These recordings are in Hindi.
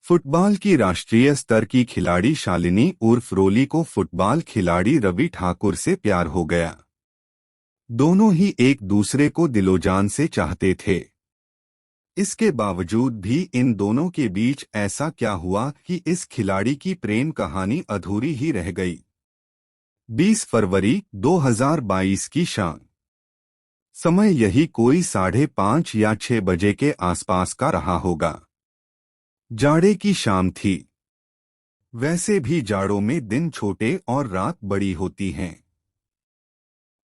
फुटबॉल की राष्ट्रीय स्तर की खिलाड़ी शालिनी उर्फ रोली को फुटबॉल खिलाड़ी रवि ठाकुर से प्यार हो गया। दोनों ही एक दूसरे को दिलोजान से चाहते थे। इसके बावजूद भी इन दोनों के बीच ऐसा क्या हुआ कि इस खिलाड़ी की प्रेम कहानी अधूरी ही रह गई। 20 फरवरी 2022 की शाम। समय यही कोई 5:30 या 6 बजे के आसपास का रहा होगा। जाड़े की शाम थी। वैसे भी जाड़ों में दिन छोटे और रात बड़ी होती हैं।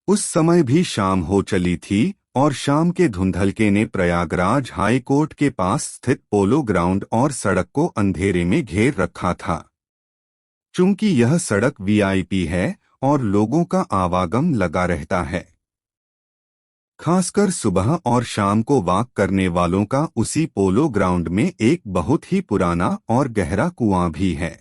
उस समय भी शाम हो चली थी और शाम के धुंधलके ने प्रयागराज हाई कोर्ट के पास स्थित पोलो ग्राउंड और सड़क को अंधेरे में घेर रखा था। चूंकि यह सड़क वीआईपी है और लोगों का आवागम लगा रहता है, खासकर सुबह और शाम को वॉक करने वालों का, उसी पोलो ग्राउंड में एक बहुत ही पुराना और गहरा कुआं भी है।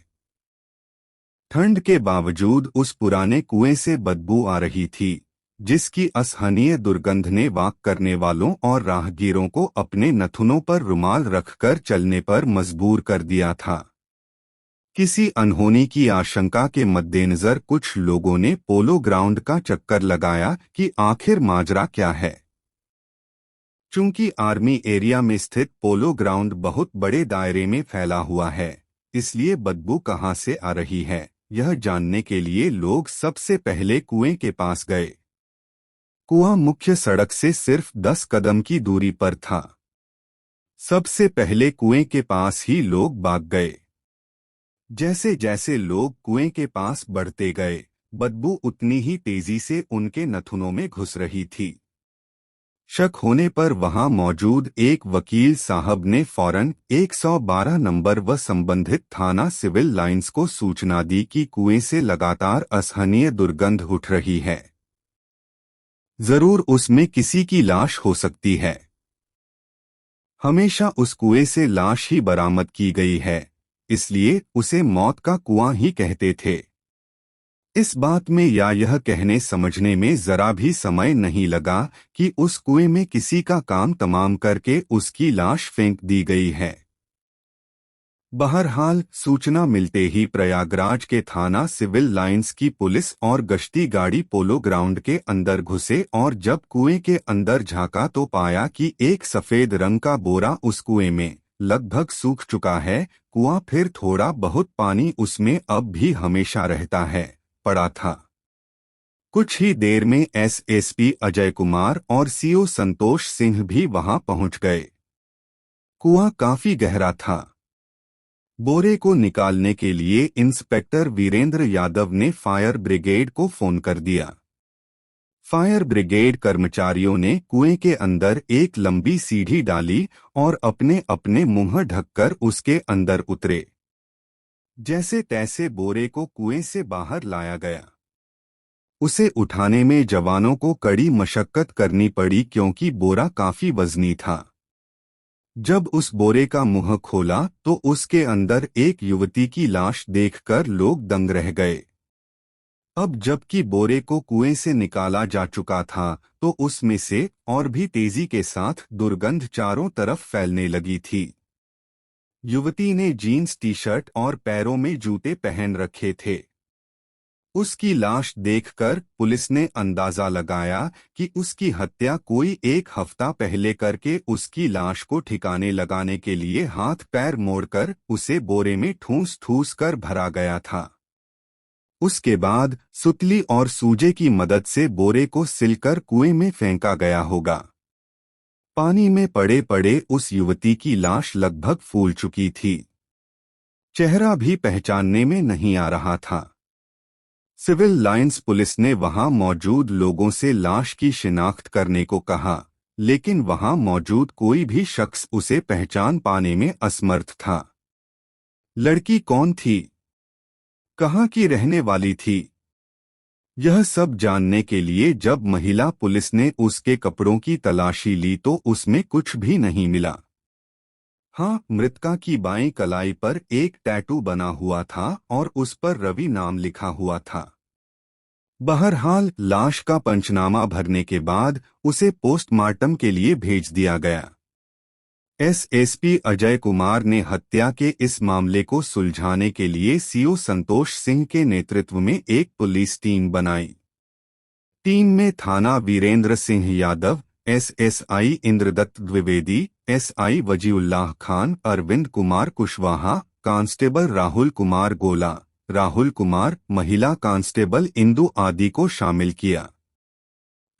ठंड के बावजूद उस पुराने कुएं से बदबू आ रही थी, जिसकी असहनीय दुर्गंध ने वॉक करने वालों और राहगीरों को अपने नथुनों पर रुमाल रखकर चलने पर मजबूर कर दिया था। किसी अनहोनी की आशंका के मद्देनजर कुछ लोगों ने पोलो ग्राउंड का चक्कर लगाया कि आखिर माजरा क्या है। चूंकि आर्मी एरिया में स्थित पोलो ग्राउंड बहुत बड़े दायरे में फैला हुआ है, इसलिए बदबू कहां से आ रही है, यह जानने के लिए लोग सबसे पहले कुएं के पास गए। कुआं मुख्य सड़क से सिर्फ 10 कदम की दूरी पर था। सबसे पहले कुएं के पास ही लोग भाग गए। जैसे जैसे लोग कुएं के पास बढ़ते गए, बदबू उतनी ही तेजी से उनके नथुनों में घुस रही थी। शक होने पर वहां मौजूद एक वकील साहब ने फौरन 112 नंबर व संबंधित थाना सिविल लाइंस को सूचना दी कि कुएं से लगातार असहनीय दुर्गंध उठ रही है। जरूर उसमें किसी की लाश हो सकती है। हमेशा उस कुएं से लाश ही बरामद की गई है, इसलिए उसे मौत का कुआं ही कहते थे। इस बात में या यह कहने समझने में जरा भी समय नहीं लगा कि उस कुएं में किसी का काम तमाम करके उसकी लाश फेंक दी गई है। बहरहाल सूचना मिलते ही प्रयागराज के थाना सिविल लाइंस की पुलिस और गश्ती गाड़ी पोलो ग्राउंड के अंदर घुसे और जब कुएं के अंदर झांका तो पाया कि एक सफेद रंग का बोरा उस कुएं में लगभग सूख चुका है। कुआं फिर थोड़ा बहुत पानी उसमें अब भी हमेशा रहता है, पड़ा था। कुछ ही देर में एसएसपी अजय कुमार और सीओ संतोष सिंह भी वहां पहुंच गए। कुआं काफी गहरा था। बोरे को निकालने के लिए इंस्पेक्टर वीरेंद्र यादव ने फायर ब्रिगेड को फोन कर दिया। फायर ब्रिगेड कर्मचारियों ने कुएं के अंदर एक लंबी सीढ़ी डाली और अपने अपने मुंह ढककर उसके अंदर उतरे। जैसे तैसे बोरे को कुएं से बाहर लाया गया। उसे उठाने में जवानों को कड़ी मशक्कत करनी पड़ी क्योंकि बोरा काफी वजनी था। जब उस बोरे का मुंह खोला तो उसके अंदर एक युवती की लाश देखकर लोग दंग रह गए। अब जबकि बोरे को कुएं से निकाला जा चुका था तो उसमें से और भी तेजी के साथ दुर्गंध चारों तरफ फैलने लगी थी। युवती ने जीन्स टी शर्ट और पैरों में जूते पहन रखे थे। उसकी लाश देखकर पुलिस ने अंदाजा लगाया कि उसकी हत्या कोई 1 हफ्ता पहले करके उसकी लाश को ठिकाने लगाने के लिए हाथ पैर मोड़कर उसे बोरे में ठूस ठूस कर भरा गया था। उसके बाद सुतली और सूजे की मदद से बोरे को सिलकर कुएं में फेंका गया होगा। पानी में पड़े पड़े उस युवती की लाश लगभग फूल चुकी थी। चेहरा भी पहचानने में नहीं आ रहा था। सिविल लाइंस पुलिस ने वहां मौजूद लोगों से लाश की शिनाख्त करने को कहा, लेकिन वहां मौजूद कोई भी शख्स उसे पहचान पाने में असमर्थ था। लड़की कौन थी, कहां की रहने वाली थी, यह सब जानने के लिए जब महिला पुलिस ने उसके कपड़ों की तलाशी ली तो उसमें कुछ भी नहीं मिला। हाँ, मृतका की बाईं कलाई पर एक टैटू बना हुआ था और उस पर रवि नाम लिखा हुआ था। बहरहाल लाश का पंचनामा भरने के बाद उसे पोस्टमार्टम के लिए भेज दिया गया। एसएसपी अजय कुमार ने हत्या के इस मामले को सुलझाने के लिए सीओ संतोष सिंह के नेतृत्व में एक पुलिस टीम बनाई। टीम में थाना Virendra Singh Yadav, SSI Indradatt Dwivedi, SI Wajiullah Khan, Arvind Kumar Kushwaha, constable Rahul Kumar Gola, Rahul Kumar, महिला कांस्टेबल इंदु आदि को शामिल किया।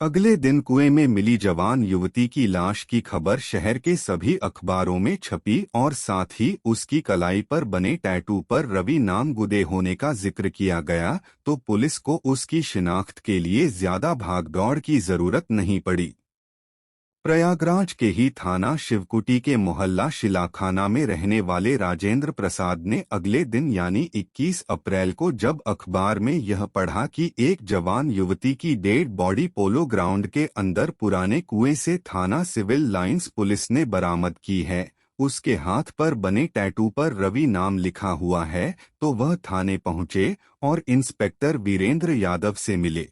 अगले दिन कुएं में मिली जवान युवती की लाश की खबर शहर के सभी अखबारों में छपी और साथ ही उसकी कलाई पर बने टैटू पर रवि नाम गुदे होने का जिक्र किया गया, तो पुलिस को उसकी शिनाख्त के लिए ज्यादा भागदौड़ की जरूरत नहीं पड़ी। प्रयागराज के ही थाना शिवकुटी के मोहल्ला शिलाखाना में रहने वाले राजेंद्र प्रसाद ने अगले दिन यानी 21 अप्रैल को जब अखबार में यह पढ़ा कि एक जवान युवती की डेड बॉडी पोलो ग्राउंड के अंदर पुराने कुएं से थाना सिविल लाइंस पुलिस ने बरामद की है, उसके हाथ पर बने टैटू पर रवि नाम लिखा हुआ है, तो वह थाने पहुंचे और इंस्पेक्टर वीरेंद्र यादव से मिले।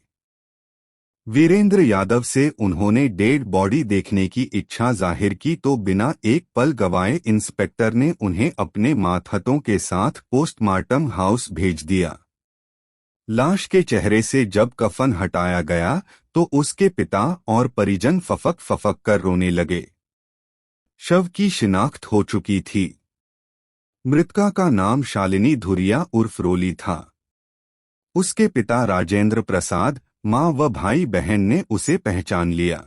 वीरेंद्र यादव से उन्होंने डेड बॉडी देखने की इच्छा जाहिर की, तो बिना एक पल गवाए इंस्पेक्टर ने उन्हें अपने मातहतों के साथ पोस्टमार्टम हाउस भेज दिया। लाश के चेहरे से जब कफन हटाया गया तो उसके पिता और परिजन फफक फफक कर रोने लगे। शव की शिनाख्त हो चुकी थी। मृतका का नाम शालिनी धुरिया उर्फ रोली था। उसके पिता राजेंद्र प्रसाद, मां व भाई बहन ने उसे पहचान लिया।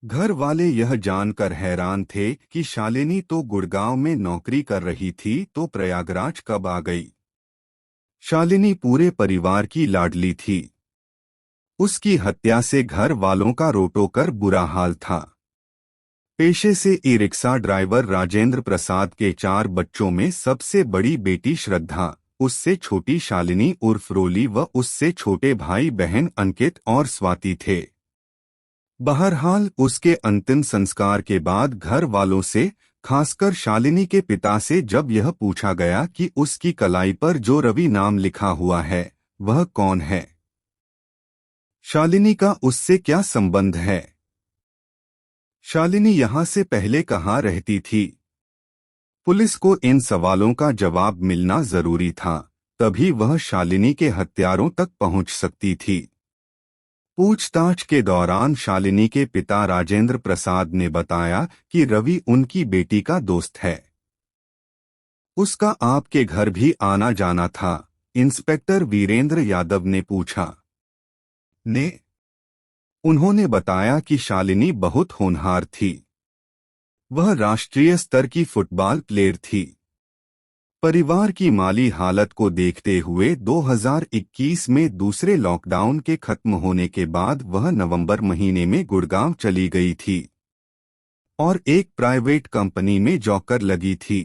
घर वाले यह जानकर हैरान थे कि शालिनी तो गुड़गांव में नौकरी कर रही थी, तो प्रयागराज कब आ गई। शालिनी पूरे परिवार की लाडली थी। उसकी हत्या से घर वालों का रोटो कर बुरा हाल था। पेशे से e rickshaw driver Rajendra Prasad के 4 बच्चों में सबसे बड़ी बेटी श्रद्धा, उससे छोटी शालिनी उर्फ रोली व उससे छोटे भाई बहन अंकित और स्वाति थे। बहरहाल उसके अंतिम संस्कार के बाद घर वालों से, खासकर शालिनी के पिता से जब यह पूछा गया कि उसकी कलाई पर जो रवि नाम लिखा हुआ है वह कौन है, शालिनी का उससे क्या संबंध है, शालिनी यहां से पहले कहाँ रहती थी, पुलिस को इन सवालों का जवाब मिलना जरूरी था, तभी वह शालिनी के हत्यारों तक पहुंच सकती थी। पूछताछ के दौरान शालिनी के पिता राजेंद्र प्रसाद ने बताया कि रवि उनकी बेटी का दोस्त है। उसका आपके घर भी आना जाना था, इंस्पेक्टर वीरेंद्र यादव ने पूछा। उन्होंने बताया कि शालिनी बहुत होनहार थी। वह राष्ट्रीय स्तर की फुटबॉल प्लेयर थी। परिवार की माली हालत को देखते हुए 2021 में दूसरे लॉकडाउन के खत्म होने के बाद वह नवंबर महीने में गुड़गांव चली गई थी और एक प्राइवेट कंपनी में जॉकर लगी थी।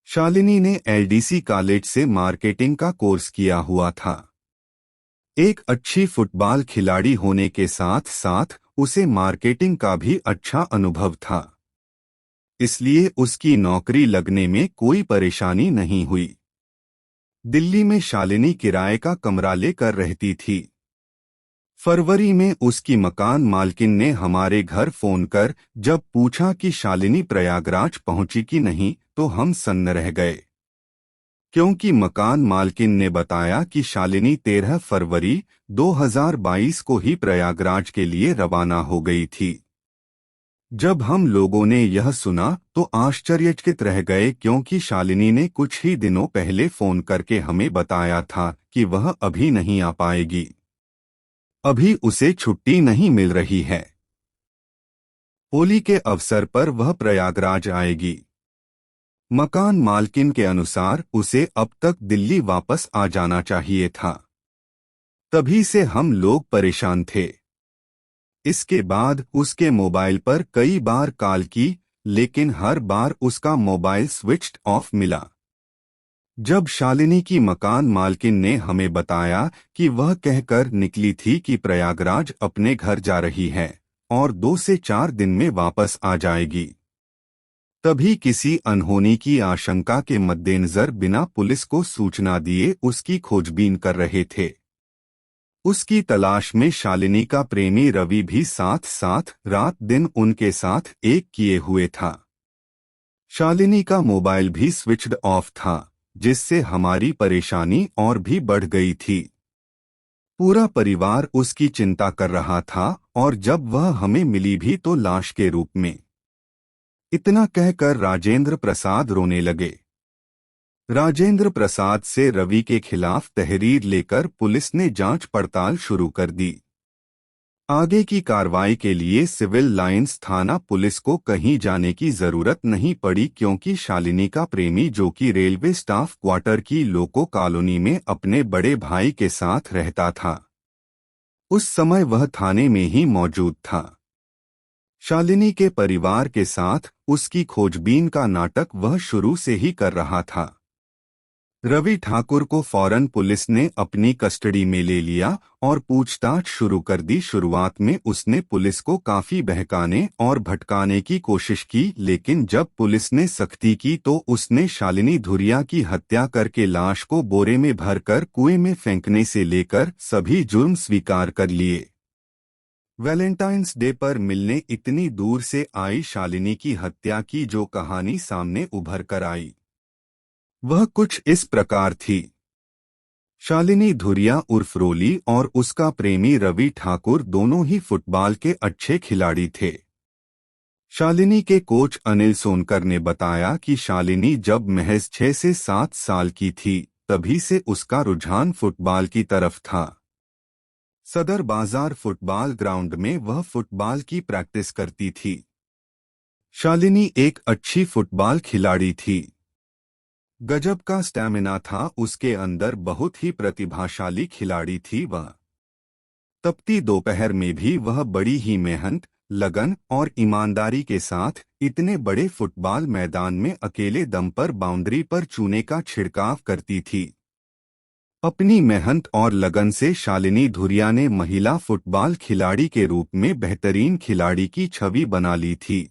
शालिनी ने एलडीसी कॉलेज से मार्केटिंग का कोर्स किया हुआ था। एक अच्छी फुटबॉल खिलाड़ी होने के साथ साथ उसे मार्केटिंग का भी अच्छा अनुभव था, इसलिए उसकी नौकरी लगने में कोई परेशानी नहीं हुई। दिल्ली में शालिनी किराए का कमरा लेकर रहती थी। फरवरी में उसकी मकान मालकिन ने हमारे घर फोन कर जब पूछा कि शालिनी प्रयागराज पहुंची कि नहीं, तो हम सन्न रह गए, क्योंकि मकान मालकिन ने बताया कि शालिनी 13 फरवरी 2022 को ही प्रयागराज के लिए रवाना हो गई थी। जब हम लोगों ने यह सुना तो आश्चर्यचकित रह गए, क्योंकि शालिनी ने कुछ ही दिनों पहले फोन करके हमें बताया था कि वह अभी नहीं आ पाएगी, अभी उसे छुट्टी नहीं मिल रही है, होली के अवसर पर वह प्रयागराज आएगी। मकान मालकिन के अनुसार उसे अब तक दिल्ली वापस आ जाना चाहिए था। तभी से हम लोग परेशान थे। इसके बाद उसके मोबाइल पर कई बार कॉल की, लेकिन हर बार उसका मोबाइल स्विच्ड ऑफ मिला। जब शालिनी की मकान मालकिन ने हमें बताया कि वह कहकर निकली थी कि प्रयागराज अपने घर जा रही है और 2 से 4 दिन में वापस आ जाएगी, तभी किसी अनहोनी की आशंका के मद्देनजर बिना पुलिस को सूचना दिए उसकी खोजबीन कर रहे थे। उसकी तलाश में शालिनी का प्रेमी रवि भी साथ साथ रात दिन उनके साथ एक किए हुए था। शालिनी का मोबाइल भी स्विच्ड ऑफ था, जिससे हमारी परेशानी और भी बढ़ गई थी। पूरा परिवार उसकी चिंता कर रहा था और जब वह हमें मिली भी तो लाश के रूप में। इतना कहकर राजेंद्र प्रसाद रोने लगे। राजेंद्र प्रसाद से रवि के खिलाफ तहरीर लेकर पुलिस ने जांच पड़ताल शुरू कर दी। आगे की कार्रवाई के लिए सिविल लाइंस थाना पुलिस को कहीं जाने की जरूरत नहीं पड़ी, क्योंकि शालिनी का प्रेमी, जो कि रेलवे स्टाफ क्वार्टर की लोको कॉलोनी में अपने बड़े भाई के साथ रहता था, उस समय वह थाने में ही मौजूद था। शालिनी के परिवार के साथ उसकी खोजबीन का नाटक वह शुरू से ही कर रहा था। रवि ठाकुर को फौरन पुलिस ने अपनी कस्टडी में ले लिया और पूछताछ शुरू कर दी। शुरुआत में उसने पुलिस को काफी बहकाने और भटकाने की कोशिश की, लेकिन जब पुलिस ने सख्ती की तो उसने शालिनी धुरिया की हत्या करके लाश को बोरे में भरकर कुएं में फेंकने से लेकर सभी जुर्म स्वीकार कर लिए। वैलेंटाइंस डे पर मिलने इतनी दूर से आई शालिनी की हत्या की जो कहानी सामने उभर कर आई, वह कुछ इस प्रकार थी। शालिनी धुरिया उर्फ रोली और उसका प्रेमी रवि ठाकुर दोनों ही फुटबॉल के अच्छे खिलाड़ी थे। शालिनी के कोच अनिल सोनकर ने बताया कि शालिनी जब महज 6 से 7 साल की थी, तभी से उसका रुझान फुटबॉल की तरफ था। सदर बाजार फुटबॉल ग्राउंड में वह फुटबॉल की प्रैक्टिस करती थी। शालिनी एक अच्छी फुटबॉल खिलाड़ी थी। गजब का स्टैमिना था उसके अंदर, बहुत ही प्रतिभाशाली खिलाड़ी थी वह। तपती दोपहर में भी वह बड़ी ही मेहनत, लगन और ईमानदारी के साथ इतने बड़े फुटबॉल मैदान में अकेले दम पर बाउंड्री पर चूने का छिड़काव करती थी। अपनी मेहनत और लगन से शालिनी धुरिया ने महिला फुटबॉल खिलाड़ी के रूप में बेहतरीन खिलाड़ी की छवि बना ली थी।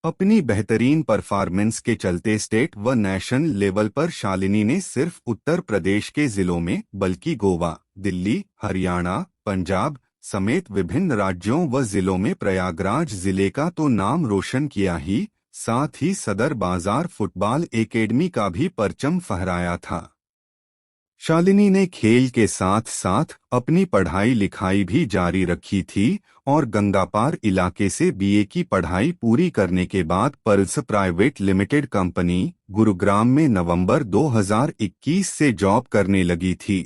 अपनी बेहतरीन परफॉर्मेंस के चलते स्टेट व नेशनल लेवल पर शालिनी ने सिर्फ उत्तर प्रदेश के जिलों में बल्कि गोवा, दिल्ली, हरियाणा, पंजाब समेत विभिन्न राज्यों व जिलों में प्रयागराज जिले का तो नाम रोशन किया ही, साथ ही सदर बाजार फुटबॉल एकेडमी का भी परचम फहराया था। शालिनी ने खेल के साथ साथ अपनी पढ़ाई लिखाई भी जारी रखी थी और गंगापार इलाके से बीए की पढ़ाई पूरी करने के बाद pearls private limited company, Gurugram में नवंबर 2021 से जॉब करने लगी थी।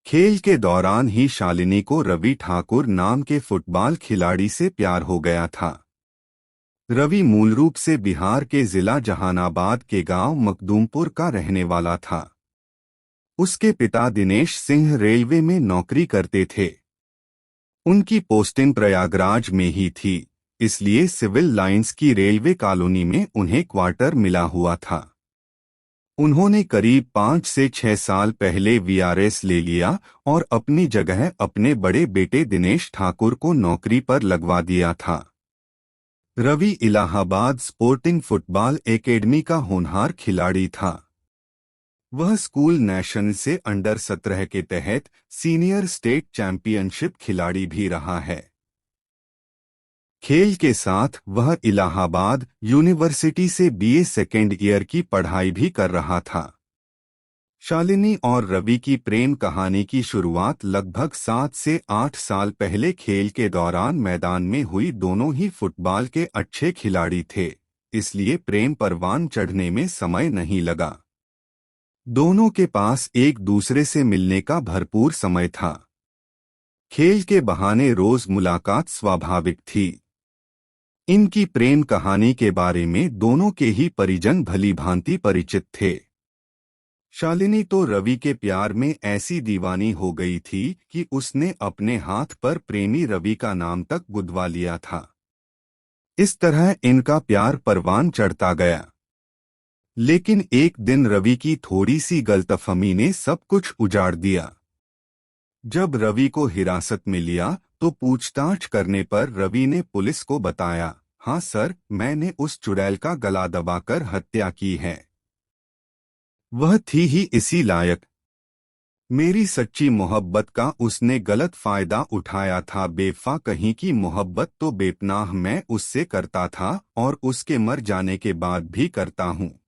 खेल के दौरान ही शालिनी को रवि ठाकुर नाम के फुटबॉल खिलाड़ी से प्यार हो गया था। रवि मूल रूप से बिहार के जिला जहानाबाद के गांव मखदूमपुर का रहने वाला था। उसके पिता दिनेश सिंह रेलवे में नौकरी करते थे। उनकी पोस्टिंग प्रयागराज में ही थी, इसलिए सिविल लाइंस की रेलवे कॉलोनी में उन्हें क्वार्टर मिला हुआ था। उन्होंने करीब 5 से 6 साल पहले वीआरएस ले लिया और अपनी जगह अपने बड़े बेटे दिनेश ठाकुर को नौकरी पर लगवा दिया था। Ravi Allahabad sporting football academy का होनहार खिलाड़ी था। वह स्कूल नेशनल से अंडर 17 के तहत सीनियर स्टेट चैंपियनशिप खिलाड़ी भी रहा है। खेल के साथ वह इलाहाबाद यूनिवर्सिटी से बीए सेकेंड ईयर की पढ़ाई भी कर रहा था। शालिनी और रवि की प्रेम कहानी की शुरुआत लगभग 7 से 8 साल पहले खेल के दौरान मैदान में हुई। दोनों ही फुटबॉल के अच्छे खिलाड़ी थे, इसलिए प्रेम परवान चढ़ने में समय नहीं लगा। दोनों के पास एक दूसरे से मिलने का भरपूर समय था। खेल के बहाने रोज मुलाकात स्वाभाविक थी। इनकी प्रेम कहानी के बारे में दोनों के ही परिजन भली भांति परिचित थे। शालिनी तो रवि के प्यार में ऐसी दीवानी हो गई थी कि उसने अपने हाथ पर प्रेमी रवि का नाम तक गुदवा लिया था। इस तरह इनका प्यार परवान चढ़ता गया। लेकिन एक दिन रवि की थोड़ी सी गलतफहमी ने सब कुछ उजाड़ दिया। जब रवि को हिरासत में लिया तो पूछताछ करने पर रवि ने पुलिस को बताया, हाँ सर, मैंने उस चुड़ैल का गला दबाकर हत्या की है। वह थी ही इसी लायक। मेरी सच्ची मोहब्बत का उसने गलत फायदा उठाया था। बेवफा कहीं की मोहब्बत तो बेपनाह मैं उससे करता था और उसके मर जाने के बाद भी करता हूँ।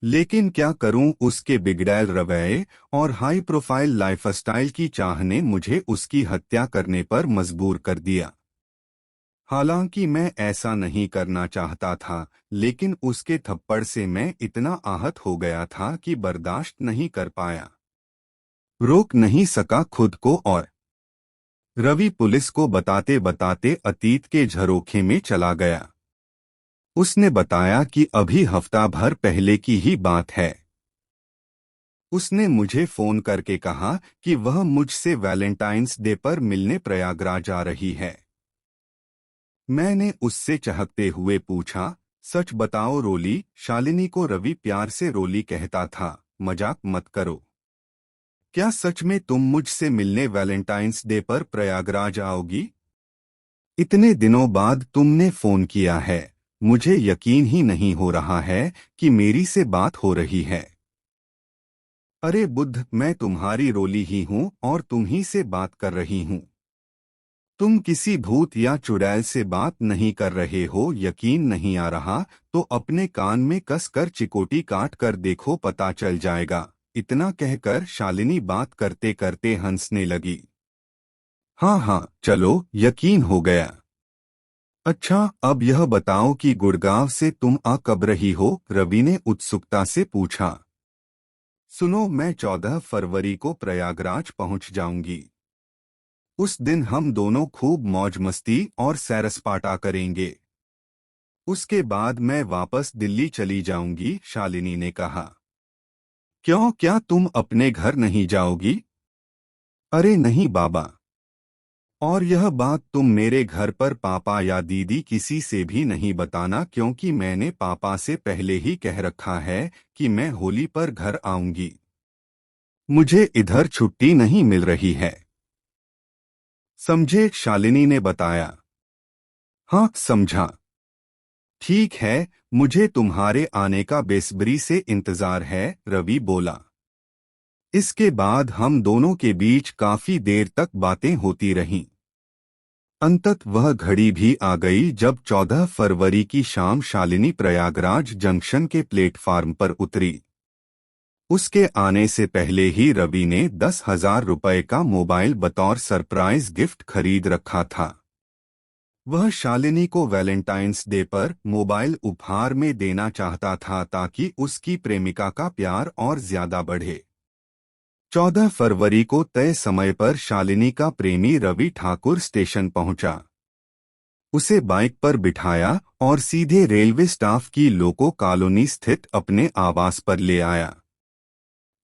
लेकिन क्या करूं, उसके बिगड़ैल रवैये और हाई प्रोफाइल लाइफस्टाइल की चाह ने मुझे उसकी हत्या करने पर मजबूर कर दिया। हालांकि मैं ऐसा नहीं करना चाहता था, लेकिन उसके थप्पड़ से मैं इतना आहत हो गया था कि बर्दाश्त नहीं कर पाया, रोक नहीं सका खुद को। और रवि पुलिस को बताते बताते अतीत के झरोखे में चला गया। उसने बताया कि अभी हफ्ता भर पहले की ही बात है। उसने मुझे फोन करके कहा कि वह मुझसे वैलेंटाइंस डे पर मिलने प्रयागराज आ रही है। मैंने उससे चहकते हुए पूछा, सच बताओ रोली? शालिनी को रवि प्यार से रोली कहता था। मजाक मत करो। क्या सच में तुम मुझसे मिलने वैलेंटाइंस डे पर प्रयागराज आओगी? इतने दिनों बाद तुमने फोन किया है। मुझे यकीन ही नहीं हो रहा है कि मेरी से बात हो रही है। अरे बुद्ध, मैं तुम्हारी रोली ही हूँ और तुम ही से बात कर रही हूँ। तुम किसी भूत या चुड़ैल से बात नहीं कर रहे हो। यकीन नहीं आ रहा तो अपने कान में कस कर चिकोटी काट कर देखो, पता चल जाएगा। इतना कहकर शालिनी बात करते करते हंसने लगी। हाँ हाँ चलो, यकीन हो गया। अच्छा, अब यह बताओ कि गुड़गांव से तुम आ कब रही हो? रवि ने उत्सुकता से पूछा। सुनो, मैं 14 फरवरी को प्रयागराज पहुंच जाऊंगी। उस दिन हम दोनों खूब मौज मस्ती और सैर-सपाटा करेंगे। उसके बाद मैं वापस दिल्ली चली जाऊंगी, शालिनी ने कहा। क्यों, क्या तुम अपने घर नहीं जाओगी? अरे नहीं बाबा। और यह बात तुम मेरे घर पर पापा या दीदी किसी से भी नहीं बताना, क्योंकि मैंने पापा से पहले ही कह रखा है कि मैं होली पर घर आऊंगी। मुझे इधर छुट्टी नहीं मिल रही है। समझे? शालिनी ने बताया। हाँ समझा। ठीक है, मुझे तुम्हारे आने का बेसब्री से इंतजार है, रवि बोला। इसके बाद हम दोनों के बीच काफी देर तक बातें होती रहीं। अंतत वह घड़ी भी आ गई जब 14 फरवरी की शाम शालिनी प्रयागराज जंक्शन के प्लेटफार्म पर उतरी। उसके आने से पहले ही रवि ने 10,000 रुपए का मोबाइल बतौर सरप्राइज गिफ्ट खरीद रखा था। वह शालिनी को वैलेंटाइंस डे पर मोबाइल उपहार में देना चाहता था ताकि उसकी प्रेमिका का प्यार और ज्यादा बढ़े। 14 फरवरी को तय समय पर शालिनी का प्रेमी रवि ठाकुर स्टेशन पहुंचा। उसे बाइक पर बिठाया और सीधे रेलवे स्टाफ की लोको कॉलोनी स्थित अपने आवास पर ले आया।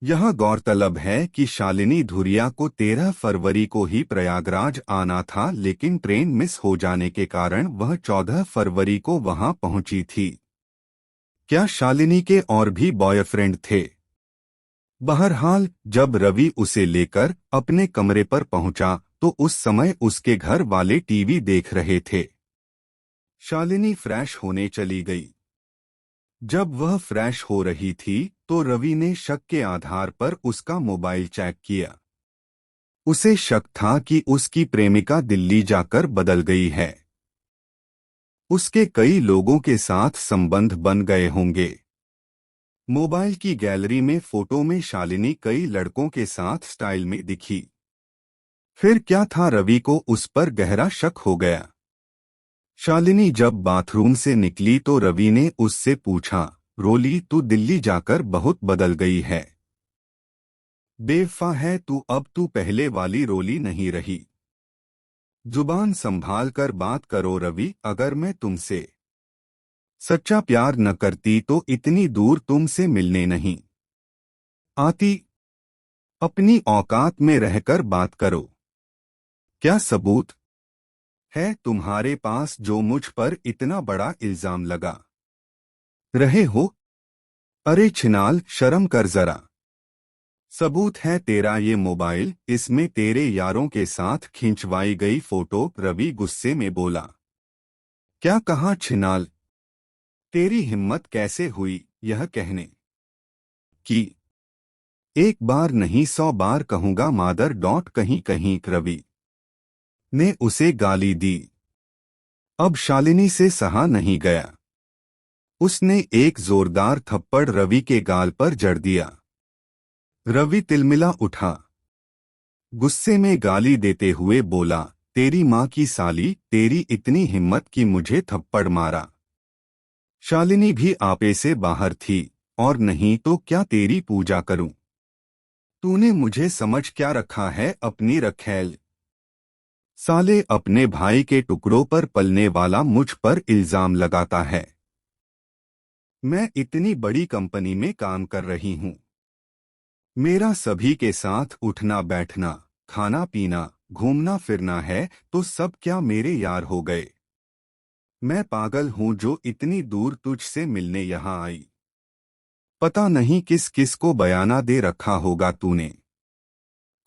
यह गौरतलब है कि शालिनी धुरिया को 13 फरवरी को ही प्रयागराज आना था, लेकिन ट्रेन मिस हो जाने के कारण वह 14 फरवरी को वहां पहुंची थी। क्या शालिनी के और भी बॉयफ्रेंड थे? बहरहाल जब रवि उसे लेकर अपने कमरे पर पहुंचा तो उस समय उसके घर वाले टीवी देख रहे थे। शालिनी फ्रेश होने चली गई। जब वह फ्रेश हो रही थी तो रवि ने शक के आधार पर उसका मोबाइल चेक किया। उसे शक था कि उसकी प्रेमिका दिल्ली जाकर बदल गई है। उसके कई लोगों के साथ संबंध बन गए होंगे। मोबाइल की गैलरी में फोटो में शालिनी कई लड़कों के साथ स्टाइल में दिखी। फिर क्या था, रवि को उस पर गहरा शक हो गया। शालिनी जब बाथरूम से निकली तो रवि ने उससे पूछा, रोली तू दिल्ली जाकर बहुत बदल गई है। बेवफा है तू, अब तू पहले वाली रोली नहीं रही। जुबान संभाल कर बात करो रवि, अगर मैं तुमसे सच्चा प्यार न करती तो इतनी दूर तुमसे मिलने नहीं आती। अपनी औकात में रहकर बात करो। क्या सबूत है तुम्हारे पास जो मुझ पर इतना बड़ा इल्जाम लगा रहे हो? अरे छिनाल, शर्म कर जरा। सबूत है तेरा ये मोबाइल, इसमें तेरे यारों के साथ खिंचवाई गई फोटो। रवि गुस्से में बोला। क्या कहा छिनाल? तेरी हिम्मत कैसे हुई यह कहने की एक बार नहीं 100 बार कहूंगा मादर डॉट कहीं कहीं। रवि ने उसे गाली दी। अब शालिनी से सहा नहीं गया। उसने एक जोरदार थप्पड़ रवि के गाल पर जड़ दिया। रवि तिलमिला उठा। गुस्से में गाली देते हुए बोला, तेरी माँ की साली, तेरी इतनी हिम्मत कि मुझे थप्पड़ मारा। शालिनी भी आपे से बाहर थी। और नहीं तो क्या तेरी पूजा करूं? तूने मुझे समझ क्या रखा है अपनी रखैल? साले अपने भाई के टुकड़ों पर पलने वाला मुझ पर इल्जाम लगाता है। मैं इतनी बड़ी कंपनी में काम कर रही हूं। मेरा सभी के साथ उठना बैठना, खाना पीना, घूमना फिरना है, तो सब क्या मेरे यार हो गए? मैं पागल हूं जो इतनी दूर तुझसे मिलने यहां आई। पता नहीं किस किस को बयाना दे रखा होगा तूने।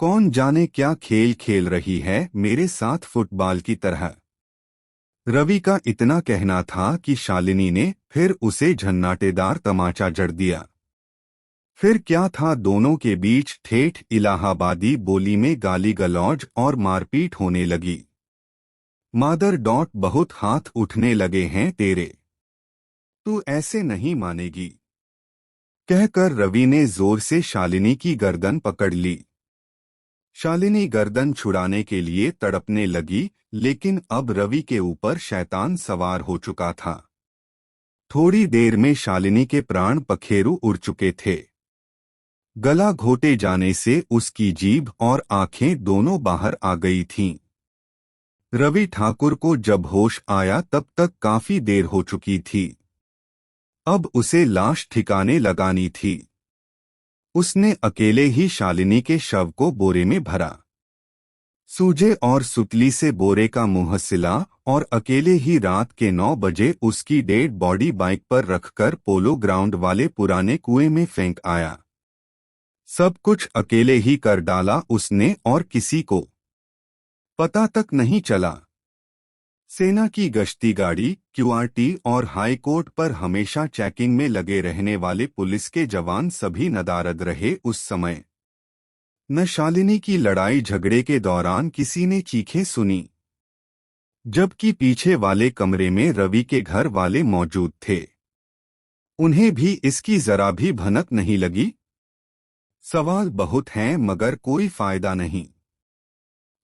कौन जाने क्या खेल खेल रही है मेरे साथ फुटबॉल की तरह। रवि का इतना कहना था कि शालिनी ने फिर उसे झन्नाटेदार तमाचा जड़ दिया। फिर क्या था, दोनों के बीच ठेठ इलाहाबादी बोली में गाली गलौज और मारपीट होने लगी। मादर डॉट बहुत हाथ उठने लगे हैं तेरे। तू ऐसे नहीं मानेगी, कहकर रवि ने जोर से शालिनी की गर्दन पकड़ ली। शालिनी गर्दन छुड़ाने के लिए तड़पने लगी, लेकिन अब रवि के ऊपर शैतान सवार हो चुका था। थोड़ी देर में शालिनी के प्राण पखेरु उड़ चुके थे। गला घोटे जाने से उसकी जीभ और आंखें दोनों बाहर आ गई थीं। रवि ठाकुर को जब होश आया तब तक काफी देर हो चुकी थी। अब उसे लाश ठिकाने लगानी थी। उसने अकेले ही शालिनी के शव को बोरे में भरा। सूजे और सुतली से बोरे का मुंह सिला और अकेले ही रात के 9 बजे उसकी डेड बॉडी बाइक पर रखकर पोलो ग्राउंड वाले पुराने कुएं में फेंक आया। सब कुछ अकेले ही कर डाला उसने और किसी को पता तक नहीं चला। सेना की गश्ती गाड़ी, क्यूआरटी और हाई कोर्ट पर हमेशा चेकिंग में लगे रहने वाले पुलिस के जवान सभी नदारद रहे उस समय। न शालिनी की लड़ाई झगड़े के दौरान किसी ने चीखें सुनी, जबकि पीछे वाले कमरे में रवि के घर वाले मौजूद थे। उन्हें भी इसकी जरा भी भनक नहीं लगी। सवाल बहुत हैं मगर कोई फायदा नहीं।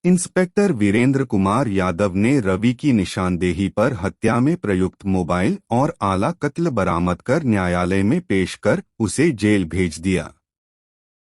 इंस्पेक्टर वीरेंद्र कुमार यादव ने रवि की निशानदेही पर हत्या में प्रयुक्त मोबाइल और आला कत्ल बरामद कर न्यायालय में पेश कर उसे जेल भेज दिया।